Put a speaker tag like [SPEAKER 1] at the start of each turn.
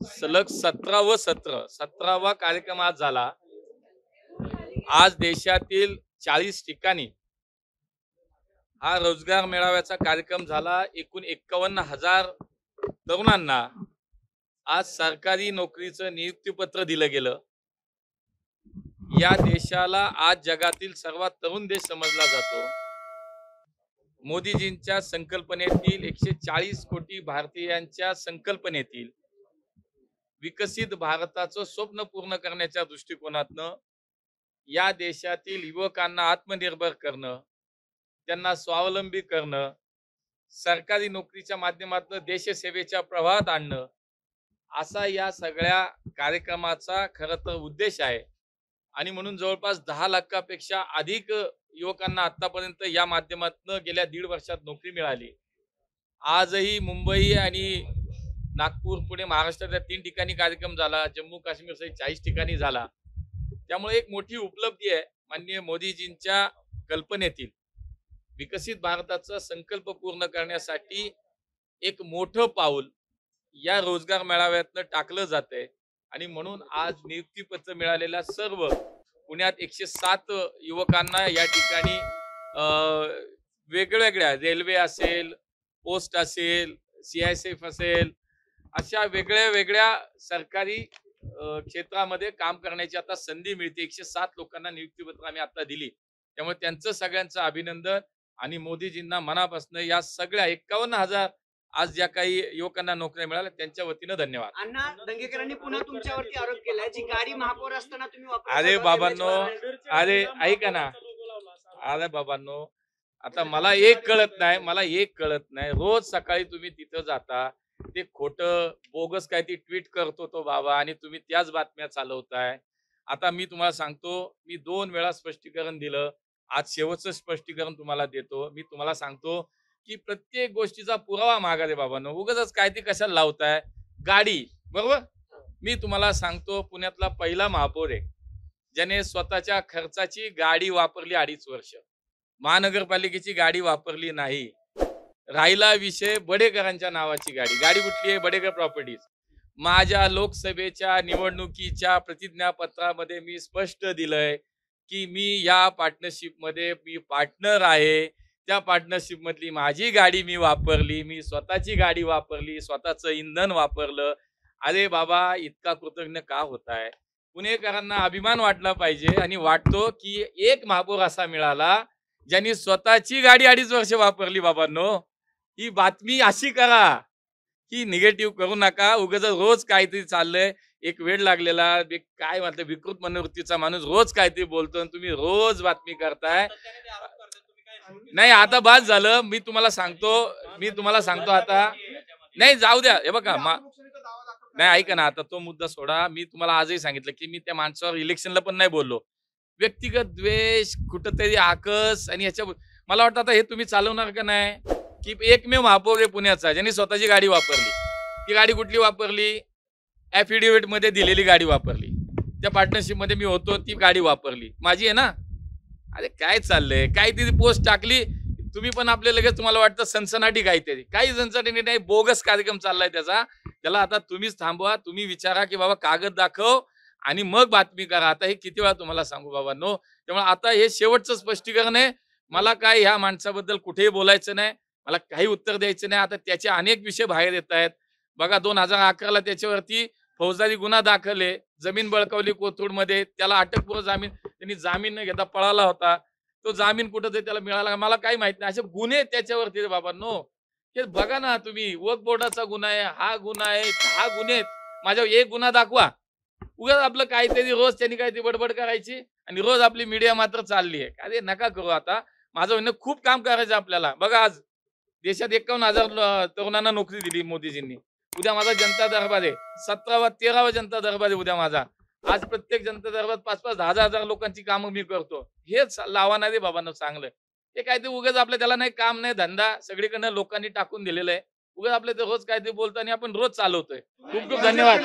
[SPEAKER 1] सलग 17वा कार्यक्रम आज झाला. आज देशातील 40 ठिकाणी हा रोजगार मेळाव्याचा कार्यक्रम झाला. एकूण 51,000 तरुणांना आज सरकारी नोकरीचं नियुक्तीपत्र दिलं गेलं. या देशाला आज जगातील सर्वात तरुण देश समजला जातो. मोदीजींच्या संकल्पनेतील 140 कोटी भारतीयांच्या संकल्पनेतील विकसित भारताचं स्वप्न पूर्ण करण्याच्या दृष्टिकोनातनं या देशातील युवकांना आत्मनिर्भर करणं, त्यांना स्वावलंबी करणं, सरकारी नोकरीच्या माध्यमातून देशसेवेच्या प्रवाहात आणणं, असा या सगळ्या कार्यक्रमाचा खरं तर उद्देश आहे. आणि म्हणून जवळपास 10 लाखापेक्षा अधिक युवकांना आतापर्यंत या माध्यमातून गेल्या 1.5 वर्षात नोकरी मिळाली. आजही मुंबई आणि नागपूर, पुणे, महाराष्ट्रातल्या 3 ठिकाणी कार्यक्रम झाला. जम्मू काश्मीर सहित 40 ठिकाणी झाला. त्यामुळे एक मोठी उपलब्धी आहे माननीय मोदीजींच्या कल्पनेतील विकसित भारताचा संकल्प पूर्ण करण्यासाठी एक मोठं पाऊल या रोजगार मेळाव्यातनं टाकलं जातंय. आणि म्हणून आज नियुक्तीपत्र मिळालेल्या सर्व पुण्यात 107 युवकांना या ठिकाणी वेगवेगळ्या रेल्वे असेल, पोस्ट असेल, CISF असेल, अशा वेगळ्या सरकारी क्षेत्रामध्ये काम करण्याची आता संधी मिळते. 107 लोकांना नियुक्तीपत्र आम्ही आता दिली. त्यामुळे त्यांचं सगळ्यांचं अभिनंदन आणि मोदीजींना मनापासून या सगळ्या 51,000 आज ज्या काही युवकांना नोकऱ्या मिळाल्या त्यांच्या वतीनं धन्यवाद.
[SPEAKER 2] अण्णा दंगेकरांनी पुन्हा तुमच्यावरती आरोप केलाय, जी गाडी महापौर असताना तुम्ही वापरत
[SPEAKER 1] अरे
[SPEAKER 2] होता,
[SPEAKER 1] बाबांनो, अरे ऐका ना, अरे बाबांनो, आता मला एक कळत नाही, रोज सकाळी तुम्ही तिथं जाता, ते खोटं बोगस काय ती ट्विट करतो तो बाबा आणि तुम्ही त्याच बातम्या चालवताय. आता मी तुम्हाला सांगतो, मी 2 वेळा स्पष्टीकरण दिलं. आज शेवटचं स्पष्टीकरण तुम्हाला देतो. मी तुम्हाला सांगतो की प्रत्येक गोष्टीचा पुरावा मागा रे बाबांनो. उगाचच काय ती कशाला लावताय. गाडी बरोबर, मी तुम्हाला सांगतो, पुण्यातला पहिला महापौर आहे ज्याने स्वतःच्या खर्चाची गाडी वापरली 2.5 वर्ष. महानगरपालिकेची गाडी वापरली नाही. राहिला विषय बडेकरांच्या नावाची गाडी कुठली आहे? बडेकर प्रॉपर्टीज. माझ्या लोकसभेच्या निवडणुकीच्या प्रतिज्ञापत्रामध्ये मी स्पष्ट दिलंय की मी या पार्टनरशिपमध्ये मी पार्टनर आहे. त्या पार्टनरशिप मधली माझी गाडी मी वापरली, मी स्वतःची गाडी वापरली, स्वतःचं इंधन वापरलं. अरे बाबा, इतका कृतज्ञ का होताय? पुणेकरांना अभिमान वाटला पाहिजे आणि वाटतो की एक महापौर असा मिळाला ज्यांनी स्वतःची गाडी 2.5 वर्ष वापरली. बाबांनो, ही बातमी अशी करा, ही निगेटिव्ह करू नका. उगाच रोज काहीतरी चाललंय, एक वेळ लागलेला काय म्हणतात विकृत मनोवृत्तीचा माणूस रोज काहीतरी बोलतो आणि तुम्ही रोज बातमी करताय. नाही, आता बाद झालं. मी तुम्हाला सांगतो आता. नाही, जाऊ द्या. हे बघा, नाही ऐका ना, आता तो मुद्दा सोडा. मी तुम्हाला आजही सांगितलं की मी त्या माणसावर इलेक्शनला पण नाही बोललो. व्यक्तिगत द्वेष, कुठंतरी आकस आणि ह्याच्या मला वाटतं आता हे तुम्ही चालवणार का नाही? की एकमेव महापौर आहे पुण्याचा ज्यांनी स्वतःची गाडी वापरली. ती गाडी कुठली वापरली? ॲफिडेव्हिट मध्ये दिलेली गाडी वापरली. त्या पार्टनरशिप मध्ये मी होतो, ती गाडी वापरली माझी आहे ना. अरे काय चाललंय? काहीतरी पोस्ट टाकली तुम्ही पण आपले लगेच तुम्हाला वाटतं सनसनाटी काहीतरी. काही सनसनाटी नाही, बोगस कार्यक्रम चाललाय त्याचा. त्याला आता तुम्हीच थांबवा. तुम्ही विचारा की बाबा कागद दाखव आणि मग बातमी करा. आता हे किती वेळा तुम्हाला सांगू बाबांनो. त्यामुळे आता हे शेवटचं स्पष्टीकरण आहे. मला काय ह्या माणसाबद्दल कुठेही बोलायचं नाही, मला काही उत्तर द्यायचं नाही. आता त्याचे अनेक विषय बाहेर येत आहेत. बघा, 2011ला त्याच्यावरती फौजदारी गुन्हा दाखल आहे. जमीन बळकावली कोथरूडमध्ये, त्याला अटकपूर्व जामीन, त्यांनी जामीन न घेता पळाला होता. तो जामीन कुठं ते त्याला मिळाला मला काही माहित नाही. असे गुन्हे त्याच्यावरती रे बाबांनो. हे बघा ना तुम्ही, वक्फ बोर्डाचा गुन्हा आहे, हा गुन्हा आहे, 6 गुन्हे आहेत. माझ्यावर एक गुन्हा दाखवा. उगाच आपलं काहीतरी रोज त्यांनी काहीतरी बडबड करायची आणि रोज आपली मीडिया मात्र चालली आहे. अरे नका करू. आता माझं म्हणणं, खूप काम करायचं आपल्याला. बघा, आज देशात 51,000 तरुणांना नोकरी दिली मोदीजींनी. उद्या माझा जनता दरबार आहे, 13वा जनता दरबार आहे उद्या माझा. आज प्रत्येक जनता दरबारात 5-5, 10,000 लोकांची कामं मी करतो. हेच लावा रे बाबांनो चांगलं. हे काहीतरी उगाच आपलं त्याला नाही काम नाही धंदा, सगळीकडनं लोकांनी टाकून दिलेलं आहे. उगाच आपलं ते रोज काहीतरी बोलतो आणि आपण रोज चालवतोय. खूप खूप धन्यवाद.